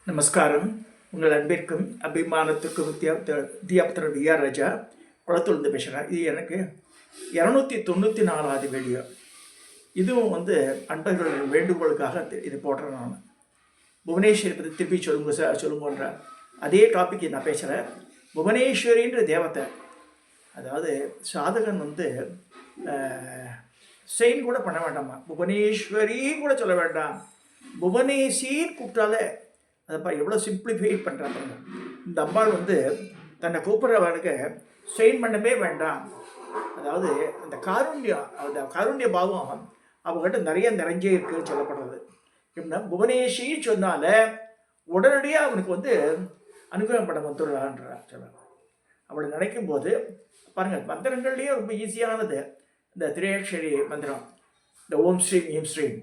நமஸ்காரம். உங்கள் அன்பிற்கும் அபிமானத்துக்கும் வித்யாபுத்திரர் விஆர் ராஜா குளத்துலேருந்து பேசுகிறேன். இது எனக்கு 294வது வீடியோ. இதுவும் அன்பர்கள் வேண்டுகோளுக்காக இது போடுறேன். நான் புவனேஸ்வரி பற்றி திருப்பி சொல்லுங்கன்ற அதே டாபிக் நான் பேசுகிறேன். புவனேஸ்வரின்ற தேவத்தை, அதாவது சாதகன் செயின் கூட பண்ண வேண்டாமா, புவனேஸ்வரி கூட சொல்ல வேண்டாம், புவனேசின்னு கூப்பிட்டாலே அதைப்பா எவ்வளோ சிம்பிளிஃபை பண்ணுறாங்க. இந்த அம்பாள் தன்னை கூப்பிட்றவனுக்கு செயின் பண்ணவே வேண்டாம். அதாவது அந்த காருண்ய பாவம் அவங்ககிட்ட நிறைஞ்சே இருக்குன்னு சொல்லப்படுறது. எப்படின்னா புவனேஷின்னு சொன்னால உடனடியாக அவனுக்கு அனுகிரகம் பண்ண வந்துடுறான்ற சொல்ல. அவளை நினைக்கும் போது பாருங்கள், மந்திரங்கள்லேயே ரொம்ப ஈஸியானது இந்த திரையக்ஷரி மந்திரம். இந்த ஓம் ஸ்ரீம் ஹீம் ஸ்ரீம்.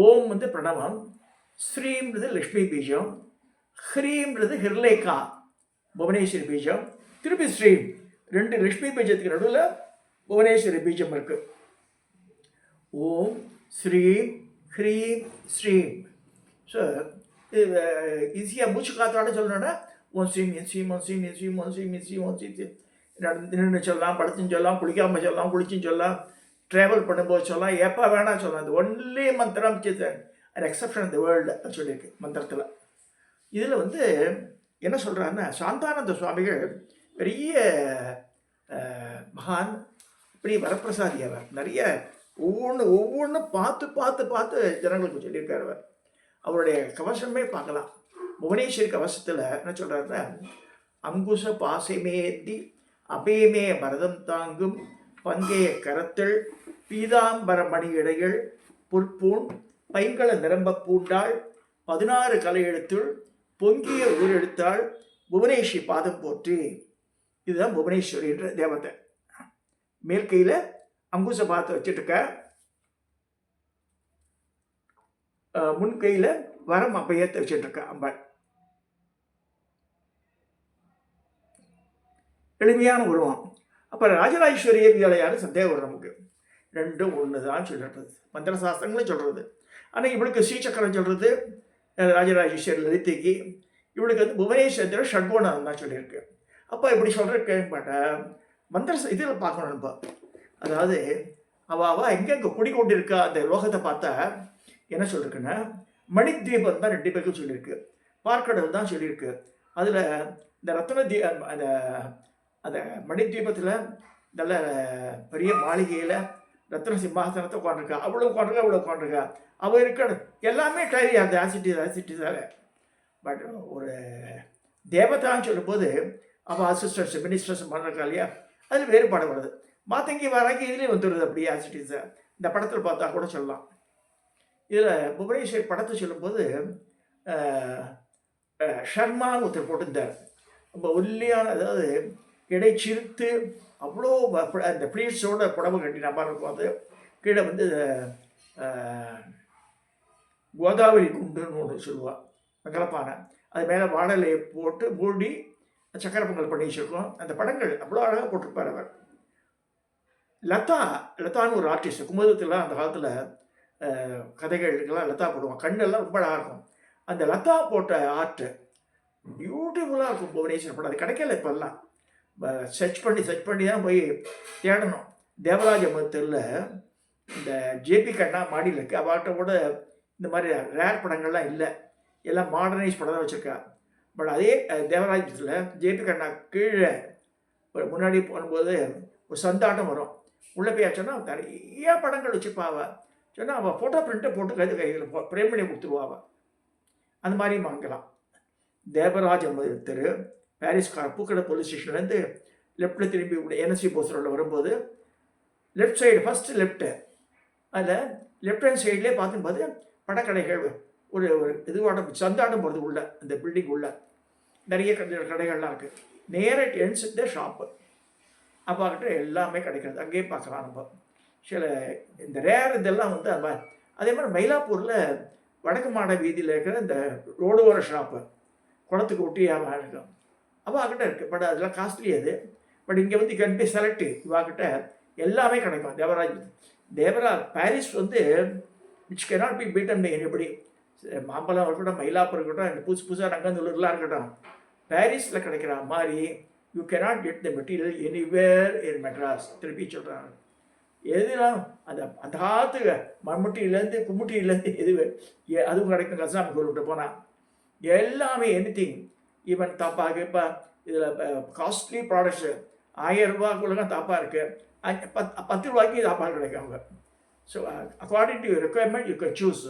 ஓம் பிரணவம், ஸ்ரீம்ன்றது லக்ஷ்மி பீஜம், ஹ்ரீம்ன்றது ஹிர்லேகா புவனேஸ்வரி பீஜம், திருப்பி ஸ்ரீம். ரெண்டு லக்ஷ்மி பீஜத்துக்கு நடுவில் புவனேஸ்வரி பீஜம் இருக்கு. ஓம் ஸ்ரீம் ஹ்ரீம் ஸ்ரீம். ஸோ ஈஸியாக மூச்சு காத்தோட சொல்லணும்னா ஓம் ஸ்ரீம் என் ஸ்ரீம் ஓம் ஸ்ரீம் என் ஸ்ரீம் ஓம் ஸ்ரீம் என் ஸ்ரீம் ஓம் ஸ்ரீம். நின்று சொல்லலாம், படுத்துன்னு சொல்லலாம், குளிக்காமல் சொல்லலாம், குளிச்சுன்னு சொல்லலாம், ட்ராவல் பண்ணும்போது சொல்லலாம், எப்போ வேணால் சொல்லலாம். அது ஒன்லி மந்திரம் an exception in the world சொல்லியிருக்கு மந்திரத்தில். இதில் என்ன சொல்கிறாருன்னா, சாந்தானந்த சுவாமிகள் பெரிய மகான், இப்படி வரப்பிரசாதி. அவர் நிறைய ஒவ்வொன்றும் பார்த்து ஜனங்களுக்கு சொல்லியிருக்கார். அவர் அவருடைய கவசமே பார்க்கலாம். புவனேஸ்வரி கவசத்தில் என்ன சொல்கிறாருன்னா, அங்குச பாசமேந்தி அபேமே பரதம் தாங்கும் பங்கைய கரத்தில் பீதாம்பர மணி இடைகள் புற்பூன் பைங்களை நிரம்ப பூண்டாள் 16 கலை எழுத்துள் பொங்கிய ஊர் எழுத்தாள் புவனேஸ்வரி பாதம் போற்றி. இதுதான் புவனேஸ்வரி என்ற தேவதை. மேல் கையில் அங்குச பாதத்தை வச்சுட்டுருக்க, முன் கையில் வரம் அப்பயத்தை வச்சுட்டுருக்க அம்பாள். எளிமையான உருவம். அப்போ ராஜராஜேஸ்வரிய வித்யாலயான்னு சந்தேகம் வரும் நமக்கு. ரெண்டும் ஒன்று தான் சொல்கிறது, மந்திர சாஸ்திரங்களும் சொல்கிறது. ஆனால் இவளுக்கு ஸ்ரீசக்கரம் சொல்கிறது ராஜராஜேஸ்வரி லலிதைக்கு, இவளுக்கு புவனேஸ்வரத்தில் ஷட்கோணம் தான் சொல்லியிருக்கு. அப்போ இப்படி சொல்கிற கேள்விப்பட்ட மந்திர இதில் பார்க்கணும். இப்போ அதாவது அவள் எங்கெங்கே குடிக்கொண்டிருக்கா அந்த லோகத்தை பார்த்தா என்ன சொல்லியிருக்குன்னா, மணித்வீபம் தான் 2 பேருக்கும் சொல்லியிருக்கு, பார்க்கடல் தான் சொல்லியிருக்கு. அதில் இந்த ரத்ன அந்த அந்த மணித்வீபத்தில் நல்ல பெரிய மாளிகையில் ரத்ன சிம்மாசனத்தை உட்காந்துருக்கா, அவ்வளோ உட்காந்துருக்கா. அவள் இருக்கணும் எல்லாமே டைரி அந்த ஆசிட்டிஸாக. பட் ஒரு தேவதான்னு சொல்லும்போது அவள் அசிஸ்டன்ஸ் மினிஸ்டர்ஸ் பண்ணுறக்கா இல்லையா, அதில் வேறுபாடு வருது. மாத்தங்கி வராக்கி இதுலேயும் வந்துடுது அப்படியே ஆசிட்டிஸை. இந்த படத்தில் பார்த்தா கூட சொல்லலாம். இதில் புவனேஸ்வரி படத்தை சொல்லும்போது ஷர்மான்னு ஒருத்தர் போட்டிருந்தார். ரொம்ப ஒல்லியான, அதாவது இடை சிறுத்து அவ்வளோ அந்த ப்ளீட்ஸோட புடவை கட்டி நம்ம இருக்கும். கீழே கோதாவரி குண்டுன்னு ஒன்று சொல்லுவாள், கலப்பானை. அது மேலே வாழலையை போட்டு மூடி சக்கரை பொங்கல் பண்ணி வச்சுருக்கோம். அந்த படங்கள் அவ்வளோ அழகாக போட்டிருப்பார் அவர். லதான்னு ஒரு ஆர்டிஸ்ட், குமுதத்தில் அந்த காலத்தில் கதைகளுக்கெல்லாம் லதா போடுவான். கண்ணெல்லாம் ரொம்ப அழகாக இருக்கும். அந்த லதா போட்ட ஆர்ட்டு பியூட்டிஃபுல்லாக இருக்கும் புவனேஸ்வரி படம். அது கிடைக்கல இப்போல்லாம். சர்ச் பண்ணி தான் போய் தேடணும். தேவராஜ மருத்துவத்தில் இந்த ஜேபி கண்ணா மாடியில் இருக்குது. அவர்கிட்ட கூட இந்த மாதிரி ரேர் படங்கள்லாம் இல்லை, எல்லாம் மாடர்னைஸ் படம் தான் வச்சுருக்கா. பட் அதே தேவராஜத்தில் ஜேபி கண்ணா கீழே ஒரு முன்னாடி போகும்போது ஒரு சந்தாட்டம் வரும். உள்ளே போய் சொன்னால் நிறைய படங்கள் வச்சுருப்பாவ. சொன்னால் அவள் ஃபோட்டோ பிரிண்ட்டை போட்டு கையில் பிரேம் பண்ணி கொடுத்துருவாவ. அந்த மாதிரியும் வாங்கலாம். தேவராஜ மருத்துவர் பாரிஸ்கார பூக்கடை போலீஸ் ஸ்டேஷன்லேருந்து லெஃப்டில் திரும்பி என்எஸ்சி போஸ் ரோடில் வரும்போது லெஃப்ட் சைடு ஃபஸ்ட்டு லெஃப்ட்டு, அதில் லெஃப்ட் ஹேண்ட் சைட்லேயே பார்க்கும்போது படக்கடைகள் ஒரு இதுவாட்டம் சந்தாட்டம் போகிறது உள்ள அந்த பில்டிங் உள்ள நிறைய கடைகள்லாம் இருக்குது. நேராக என்ஸுக்கு ஷாப்பு. அப்பாக்கிட்ட எல்லாமே கிடைக்கிறது, அங்கேயே பார்க்கலாம் நம்ம. சில இந்த ரேர் இதெல்லாம் அதே மாதிரி மயிலாப்பூரில் வடக்கு மாட வீதியில் இருக்கிற இந்த ரோடு ஓர ஷாப்பு குளத்துக்கு ஒட்டியாக இருக்கும். அவாக்கிட்ட இருக்குது. பட் அதெல்லாம் காஸ்ட்லி அது. பட் இங்கே கேன் பி செலக்டிவ். இவாக்கிட்ட எல்லாமே கிடைக்கும். Devaraj Paris which cannot be beaten by anybody. மாம்பழம் இருக்கட்டும், மயிலாப்பூர் இருக்கட்டும், புதுசாக ரங்கந்தூர்லாம் இருக்கட்டும், பாரிஸில் கிடைக்கிற மாதிரி you cannot get the material anywhere இன் மெட்ராஸ். திருப்பி சொல்கிறாங்க, எதுலாம் அந்த அந்த காலத்து மம்முட்டியிலேருந்து கும்முட்டியிலேருந்து அதுவும் கிடைக்கும். கசாமி கோவில்கிட்ட போனால் எல்லாமே எனிதிங், ஈவன் தாப்பாக இப்போ இதில் காஸ்ட்லி ப்ராடக்ட்ஸு 1000 ரூபாக்குள்ள தாப்பா இருக்குது, 10 ரூபாய்க்கு தாப்பால் கிடைக்கும் அவங்க. So according to your requirement you can choose,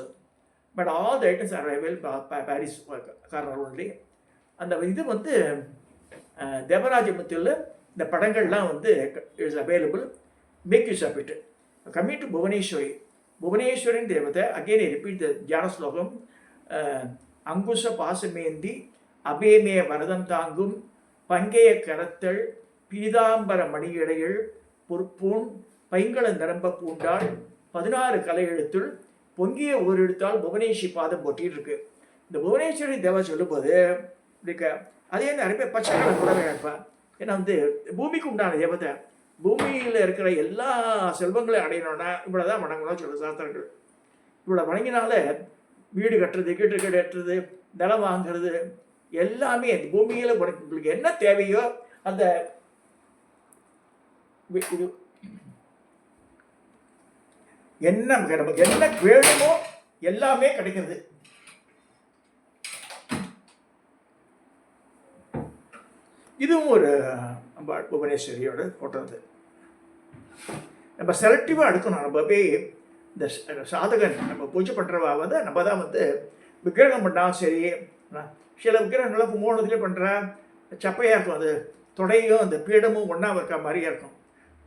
but all the items are available Parry's Corner only. அந்த இது வந்து தேவராஜமுத்தில் இந்த படங்கள்லாம் வந்து it's available, make use of it. Coming to Bhuvaneshwari, புவனேஸ்வரின் தேவதை அகெயின் ரிப்பீட் த தியான ஸ்லோகம். அங்குச பாசமேந்தி அபேமே வரதம் தாங்கும் பங்கைய கரத்தள் பீதாம்பர மணியடைகள் பொற்பூன் பைங்கள நிரம்ப பூண்டாள் 16 கலை எழுத்துள் பொங்கிய ஒரு எழுத்தால் புவனேஸ்வரி பாதம் போட்டின்னு இருக்கு. இந்த புவனேஸ்வரி தேவதை சொல்லும்போது இருக்க அதே நிறைய பேர் பச்சை கலர் கூட நினைப்பேன். ஏன்னா வந்து பூமிக்கு உண்டான தேவதை, பூமியில் இருக்கிற எல்லா செல்வங்களையும் அடையணும்னா இவ்வளோ தான் வணங்கணும் சொல்ல சாஸ்திரங்கள். இவ்வளோ வணங்கினால வீடு கட்டுறது, கீட்டு கட்டுறது, நிலம் வாங்கிறது எல்லாமே அந்த பூமியில் உங்களுக்கு என்ன தேவையோ அந்த இது என்ன நமக்கு என்ன வேணுமோ எல்லாமே கிடைக்கிறது. இதுவும் ஒரு நம்ம புவனேஸ்வரியோட ஃபோட்டோ. அது நம்ம செலக்டிவாக எடுக்கணும். நம்ம போய் இந்த சாதகன் நம்ம பூஜை பண்ணுறவா வந்து நம்ம தான் வந்து விக்கிரகம் பண்ணால் சரி. சில விக்கிரகங்கள்லாம் கும்போணத்துலேயே பண்ணுற சப்பையாக இருக்கும், அது தொடையும் அந்த பீடமும் ஒன்றா வைக்கிற மாதிரியே இருக்கும்.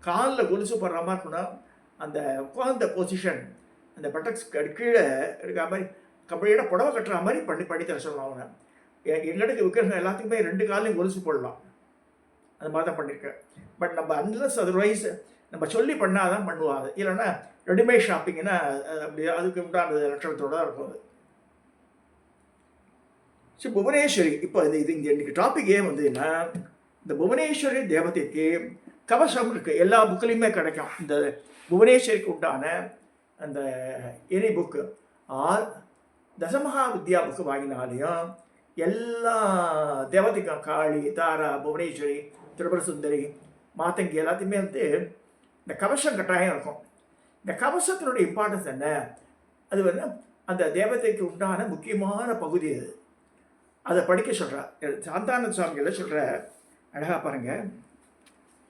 காலில் கொலுசு போடுற மாதிரி இருக்கணும். அந்த உட்கார்ந்த பொசிஷன் அந்த பட்டக்ஸ் கீழே இருக்கிற மாதிரி கம்பெனியோட புடவை கட்டுற மாதிரி பண்ணி தர சொல்லலாம். அவங்க எங்களுக்கு விக்கிரகம் எல்லாத்துக்குமே 2 காலையும் கொலுசு போடலாம், அந்த மாதிரி தான் பண்ணியிருக்கேன். பட் நம்ம அன்லஸ் அதர்வைஸ் நம்ம சொல்லி பண்ணால் தான் பண்ணுவாங்க. இல்லைன்னா ரெடிமேட் ஷாப்பிங்னா அப்படி அதுக்கு உண்டான லட்சணத்தோடு தான் இருக்கும். அது ஸோ புவனேஸ்வரி இப்போ இது இங்கே இன்றைக்கி டாபிக் ஏன் வந்ததுன்னா, இந்த புவனேஸ்வரி தேவதைக்கு கவசம் இருக்குது. எல்லா புக்கிலையுமே கிடைக்கும். இந்த புவனேஸ்வரிக்கு உண்டான அந்த எனி புக்கு ஆர் தசமகா வித்யா புக்கு வாங்கினாலையும் எல்லா தேவதைக்கும் காளி, தாரா, புவனேஸ்வரி, திரிபுர சுந்தரி, மாத்தங்கி எல்லாத்தையுமே வந்து இந்த கவசம் கட்டாயம் இருக்கும். இந்த கவசத்தினுடைய இம்பார்ட்டன்ஸ் என்ன, அது வந்து அந்த தேவதைக்கு உண்டான முக்கியமான பகுதி. அது அதை படிக்க சொல்கிறார் சாந்தானந்த சுவாமிகள் சொல்கிற அழகாக பாருங்கள்.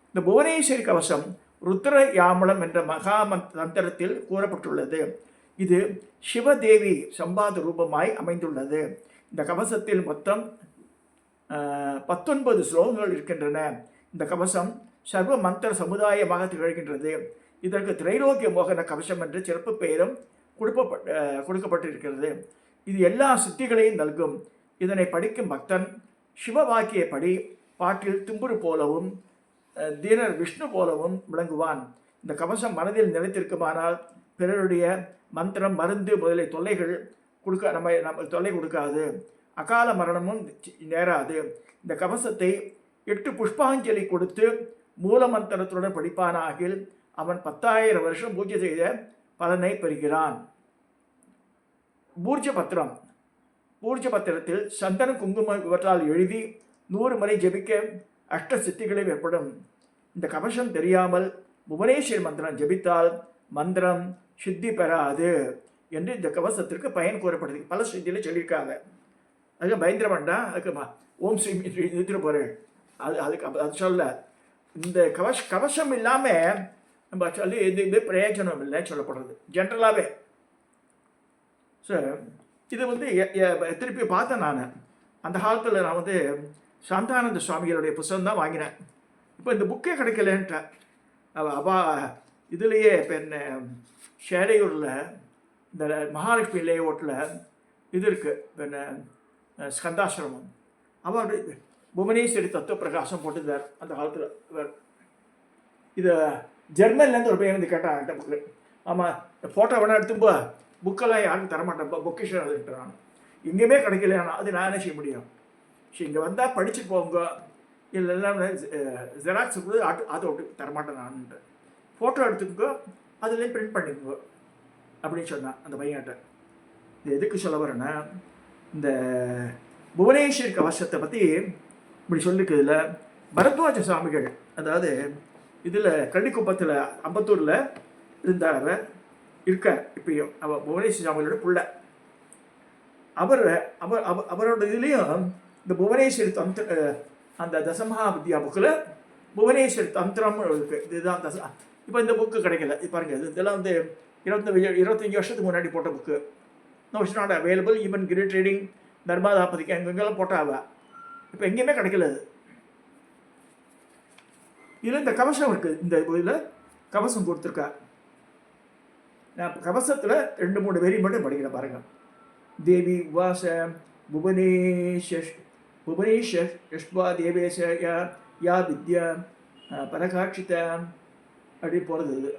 இந்த புவனேஸ்வரி கவசம் ருத்ர யாமளம் என்ற மகா தந்திரத்தில் கூறப்பட்டுள்ளது. இது சிவதேவி சம்பாத ரூபமாய் அமைந்துள்ளது. இந்த கவசத்தில் மொத்தம் 19 ஸ்லோகங்கள் இருக்கின்றன. இந்த கவசம் சர்வ மந்திர சமுதாயமாக திகழ்கின்றது. இதற்கு திரைலோக்கிய மோகன கவசம் என்று சிறப்பு பெயரும் கொடுக்கப்பட்டிருக்கிறது. இது எல்லா சித்திகளையும் நல்கும். இதனை படிக்கும் பக்தன் சிவவாக்கியப்படி பாட்டில் தும்புரு போலவும் தீனர் விஷ்ணு போலவும் விளங்குவான். இந்த கவசம் மனதில் நிலைத்திருக்குமானால் பிறருடைய மந்திரம், மருந்து முதலிய தொல்லைகள் நம்ம தொல்லை கொடுக்காது, அகால மரணமும் நேராது. இந்த கவசத்தை 8 புஷ்பாஞ்சலி கொடுத்து மூல மந்திரத்துடன் படிப்பானாகில் அவன் 10,000 வருஷம் பூஜை செய்த பலனை பெறுகிறான். பூர்ஜ பத்திரத்தில் சந்தன குங்குமம் இவற்றால் எழுதி 100 முறை ஜெபிக்க அஷ்ட சித்திகளும் ஏற்படும். இந்த கவசம் தெரியாமல் புவனேஸ்வரி மந்திரம் ஜெபித்தால் மந்திரம் சித்தி பெறாது என்று இந்த கவசத்திற்கு பயன் கூறப்படுது. பல சித்தியில் சொல்லியிருக்காங்க. அதுக்கு பயந்திர வேண்டாம், அதுக்கு ஓம் ஸ்ரீ நிறுத்திட்டு போகிறேன். அது சொல்ல இந்த கவசம் இல்லாமல் நம்ம சொல்லி எதுவுமே பிரயோஜனம் இல்லை சொல்லப்படுறது ஜென்ரலாகவே. ஸோ இது வந்து திருப்பி பார்த்தேன். நான் அந்த காலத்தில் நான் வந்து சாந்தானந்த சுவாமிகளுடைய புத்தகம் தான் வாங்கினேன். இப்போ இந்த புக்கே கிடைக்கலன்ட்டேன். இதுலேயே இப்போ என்ன ஷேரையூரில் இந்த மகாலட்சுமி லேஅவுட்டில் இது இருக்குது, என்ன ஸ்கந்தாசிரமம். அவர் புவனேஸ்வரி தத்துவ பிரகாசம் போட்டுருந்தார் அந்த காலத்தில். இது ஜெர்மன்லேருந்து ஒரு பையன் வந்து கேட்டான் என்கிட்ட புக்கு. ஆமாம், ஃபோட்டோ வேணா எடுத்தும்போ புக்கெல்லாம் யாருக்கும் தரமாட்டேன், பொக்கேஷன் அதுக்கிட்ட நான் எங்கேயுமே கிடைக்கல. அது நான் என்ன செய்ய முடியும்? சரி, இங்கே வந்தால் படித்து போங்க, இல்லைன்னா ஜெராக்ஸ் கூட ஆட்டோ விட்டு தரமாட்டேன் நான்ட்டு. ஃபோட்டோ எடுத்துக்கோ, அதுலேயும் பிரிண்ட் பண்ணிக்கோ அப்படின்னு சொன்னான் அந்த பையன்கிட்ட. இது எதுக்கு சொல்ல வரேன்னா, இந்த புவனேஸ்வரி கவசத்தை பற்றி இப்படி சொல்லியிருக்கிறதுல பரத்வாஜ சுவாமிகள், அதாவது இதில் கள்ளிக்குப்பத்தில் அம்பத்தூரில் இருந்தார், அவர் இருக்கார் இப்பயும். அவர் புவனேஸ்வரி சுவாமிகளோட பிள்ளை. அவரோட இதுலேயும் இந்த புவனேஸ்வரி தந்திர, அந்த தசமஹா வித்யா புக்கில் புவனேஸ்வரி தந்திரம் இருக்குது. இதுதான் இப்போ இந்த புக்கு கிடைக்கல. இது பாருங்கள், இதெல்லாம் வந்து 25 வருஷத்துக்கு முன்னாடி போட்ட book. No, it's not available. Even great trading, தர்மாதாபதிக்கு எங்கெங்கெல்லாம் போட்டாவ, இப்போ எங்கேயுமே கிடைக்கல. இதில் இந்த கவசம் இருக்குது. இந்த இதில் கவசம் கொடுத்துருக்கா. நான் கவசத்தில் 2-3 வரி மட்டும் படிக்கிறேன் பாருங்கள். தேவி உவாச புவனேஸ்வர் யஷ்வா தேவேச யா வித்யா பரகாட்சித அப்படி போகிறது.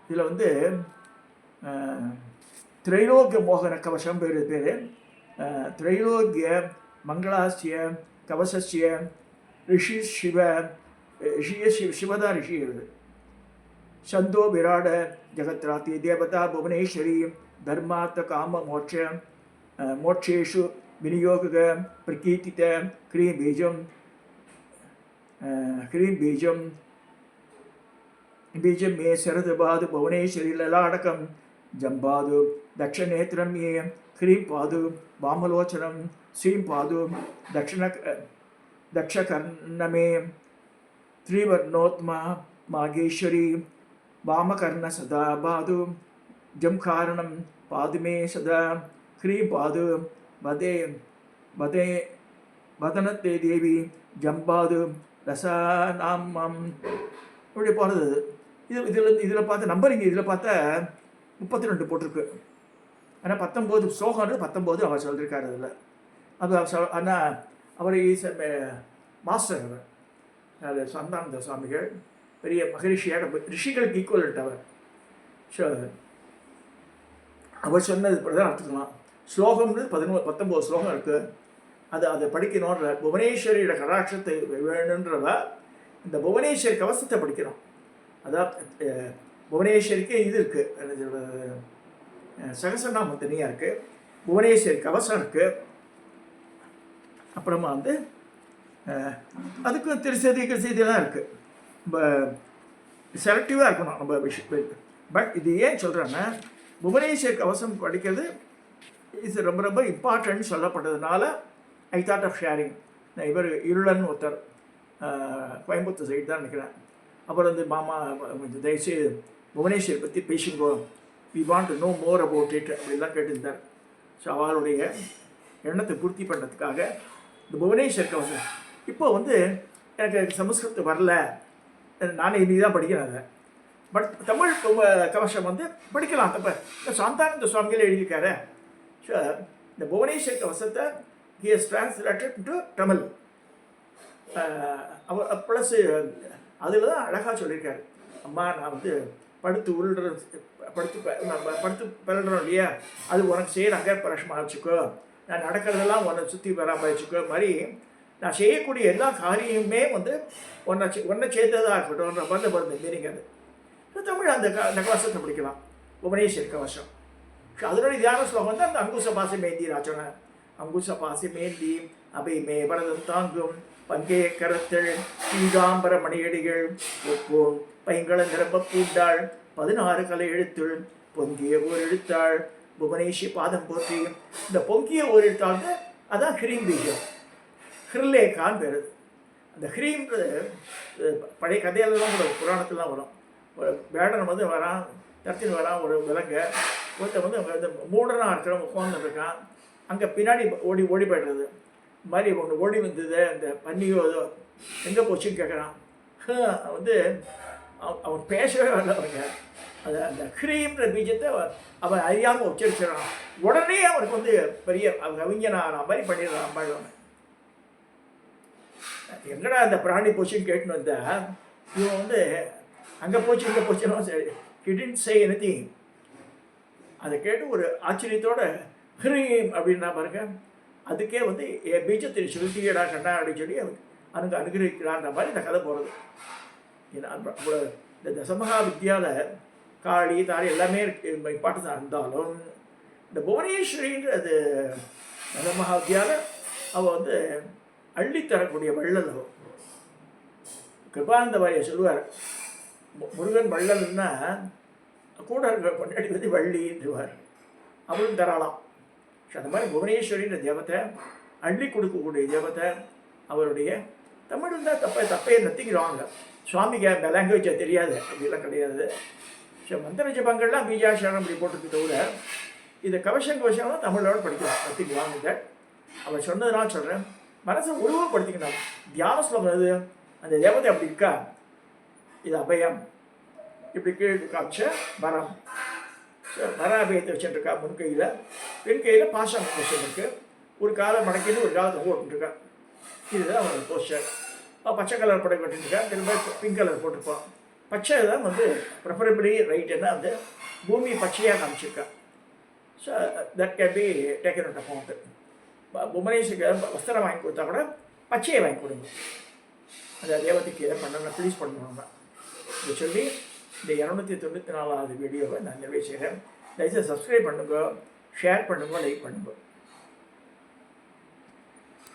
இதில் வந்து திரைலோக்கிய மோகன கவசம் பேர். திரைலோக்கிய மங்களாசிய கவசஸ்ய ரிஷி சிவதான் ரிஷி. சந்தோ விராட ஜகத்ராத்தி தேவதா புவனேஸ்வரி தர்மார்த்த காம மோட்சேஷு விநியோக பிரகீர்த்தித க்ரீம் பீஜம் மே சரதபாது புவனேஸ்வரி லலாடகம் ஜம்பாது தக்ஷநேத்திரம் மே க்ரீம் பாது வாமலோச்சனம் ஸ்ரீம் பாது தக்ஷகர்ணமே त्रिवर्णोत्मा मागेश्वरी वामकर्ण सदा बाधु जमकारणं पादमे सदा ह्रीं पादु वदे वदे वदनते देवी जम्बादु रसानामं இப்படி போகிறது. இதில் பார்த்து நம்பரிங்க, இதில் பார்த்தா 32 போட்டிருக்கு. ஆனால் 19 ஸ்லோகம்னு 19 அவர் சொல்லியிருக்காரு. அதில் அது ஆனால் அவர் ஈஸ் மாஸ்டர். அவர் அது சந்தானந்த சுவாமிகள் பெரிய மகரிஷியாக, ரிஷிகளுக்கு ஈக்குவலண்ட் அவர். ஸோ அவர் சொன்னது இப்படி தான் எடுத்துக்கலாம். ஸ்லோகம்னு 19 ஸ்லோகம் இருக்குது. அதை படிக்கணுன்ற புவனேஸ்வரியோட கடாட்சத்தை வேணுன்றவ இந்த புவனேஸ்வரி கவசத்தை படிக்கணும். அதான் புவனேஸ்வரிக்கு இது இருக்குது, சகசநாமம் தனியாக இருக்குது, புவனேஸ்வரி கவசம் இருக்குது. அப்புறமா வந்து அதுக்கும் திருசதியெல்லாம் இருக்குது. நம்ம செலக்டிவாக இருக்கணும் நம்ம விஷயம். பட் இது ஏன் சொல்கிறேன்னா, புவனேஸ்வரி கவசம் படிக்கிறது இஸ் ரொம்ப ரொம்ப இம்பார்ட்டன்ட் சொல்லப்பட்டதுனால ஐ தாட் ஆஃப் ஷேரிங். நான் இவர் இருளன் ஒருத்தர் கோயம்புத்தூர் சைடு தான் நினைக்கிறேன். அப்புறம் வந்து மாமா தயவுசெய்து புவனேஸ்வரி பற்றி பேசுங்கோ, we want to know more about it அப்படிலாம் கேட்டிருந்தார். ஸோ அவருடைய எண்ணத்தை பூர்த்தி பண்ணுறதுக்காக இந்த புவனேஸ்வரி கவசம். இப்போ வந்து எனக்கு சமஸ்கிருதம் வரல, நானே இனி தான் படிக்கிறேன் அதை. பட் தமிழ் கவசம் வந்து படிக்கலாம். அப்போ சாந்தானந்த சுவாமிகள் எழுதியிருக்காரு. ஸோ இந்த புவனேஸ்வரி கவசத்தை he has translated into Tamil. அவர் ப்ளஸ் அதில் தான் அழகாக சொல்லியிருக்காரு. அம்மா, நான் வந்து படுத்து பிறடுறோம் இல்லையா, அது உனக்கு செய்கிறாங்க பிரஷ்மா வச்சுக்கோ, நான் நடக்கிறதெல்லாம் உன்னை சுற்றி வராமல் வச்சுக்கோ மாதிரி, நான் செய்யக்கூடிய எல்லா காரியமுமே வந்து ஒன்றை சேர்ந்ததாக இருக்கட்டும்ன்ற மாதிரி மீனிங். அது தமிழ் அந்த கவசத்தை படிக்கலாம், புவனேஸ்வரி கவசம். அதனுடைய தியான ஸ்லோகம் தான் அந்த அங்குச பாசை மேந்தி ராஜன. அங்குச பாசை மேந்தி அபை மே பரதம் தாங்கும் பங்கே கரத்தள் பீதாம்பர மணியடிகள் ஒப்போம் பைங்கள நிரம்ப பூண்டாள் 16 கலை எழுத்துள் பொங்கிய ஓர் எழுத்தாள் புவனேஸ்வரி பாதம் போற்றி. இந்த பொங்கிய ஓர் எழுத்தாள் அதான் ஹ்ரீம் பீஜம், ஹிர்லேகான்னு பேர். அந்த ஹ்ரீம்ன்றது பழைய கதையெல்லாம் கூட புராணத்துலாம் வரும். ஒரு வேடனை வந்து வரான், தரத்தின் வரான், ஒரு விலங்க ஒருத்தர் வந்து மூடனாக இருக்கிறவங்க உட்காந்துருக்கான். அங்கே பின்னாடி ஓடி போய்டுறது மாதிரி ஒன்று ஓடி வந்தது. அந்த பன்னியோ எங்கே போச்சுன்னு கேட்குறான். வந்து அவன் பேசவே வரல. அவங்க அந்த ஹ்ரீம்ன்ற பீஜத்தை அவன் அறியாமல் உச்சரிச்சிடறான். உடனே அவனுக்கு வந்து பெரிய கவிஞனான மாதிரி பண்ணிடுறான். பாடுவாங்க, எங்கடா அந்த பிராணி போச்சுன்னு கேட்டுன்னு வந்தா இவன் வந்து அங்கே போச்சு இங்கே போச்சுன்னா சரி, he didn't say anything. அதை கேட்டு ஒரு ஆச்சரியத்தோட ஹ்ரீம் அப்படின்னா பாருங்க, அதுக்கே வந்து என் பீஜத்தை செலுத்தியடா கண்டா அப்படின்னு சொல்லி அவனுக்கு அனுகிரகிக்கிறான்ற மாதிரி இந்த கதை போகிறது. இந்த தசமகா வித்யாவில் காளி தாரி எல்லாமே இம்பார்ட்டன்ஸ் இருந்தாலும் இந்த புவனேஸ்வரின்றது மகாவித்யால அவள் வந்து அள்ளித்தரக்கூடிய வள்ளல். அவள் கிருபானந்த வாரியார் சொல்லுவார், முருகன் வள்ளல்னா கூட இருக்கிற பொன்னாடி வந்து வள்ளின்றுவார், அவளும் தராளாம். அந்த மாதிரி புவனேஸ்வரின்ற தேவத்தை, அள்ளி கொடுக்கக்கூடிய தேவத்தை. அவருடைய தமிழ் தான் தப்பே நத்திக்கிறாங்க. சுவாமிக்கு அந்த லாங்குவேஜை தெரியாது அப்படிலாம் கிடையாது. ஸோ மந்திர ஜபங்கள்லாம் பீஜாட்சரம் அப்படி போட்டுருக்கு தவிர இதை கவசம்லாம் தமிழோடு படிக்கலாம், நத்திக்குவாங்க. அவர் சொன்னதுனால சொல்கிறேன், மனசை உருவப்படுத்திக்கணும். தியான ஸ்லோகம் அது, அந்த தேவதை அப்படி இருக்கா, இது அபயம், இப்படி கீழே காமிச்ச வரம், வர அபயத்தை வச்சுருக்கா. முன் கையில் பெண் கையில் பாசம் வச்சுருக்கு, ஒரு காலை மடக்கின்னு ஒரு காலத்தை போட்டுருக்கா. இதுதான் அவரோட போஸ்டர். பச்சை கலர் படை கட்டிருக்கா, திரும்ப பிங்க் கலர் போட்டிருப்பான். பச்சை தான் வந்து ப்ரிஃபரபிளி ரைட்டுன்னா வந்து பூமி பச்சையாக காமிச்சிருக்கா. So that can be taken out account. புவனேஸ்வருக்கு வஸ்திரம் வாங்கி கொடுத்தா கூட பச்சையை வாங்கி கொடுங்க. அந்த தேவதைக்கு எதை பண்ணணும், ப்ளீஸ் பண்ணணும்னா இதை சொல்லி இந்த 294வது வீடியோவை நான் நிறைவு செய்கிறேன். தயவுசெய்து சப்ஸ்கிரைப் பண்ணுங்க, ஷேர் பண்ணுங்க, லைக் பண்ணுங்க.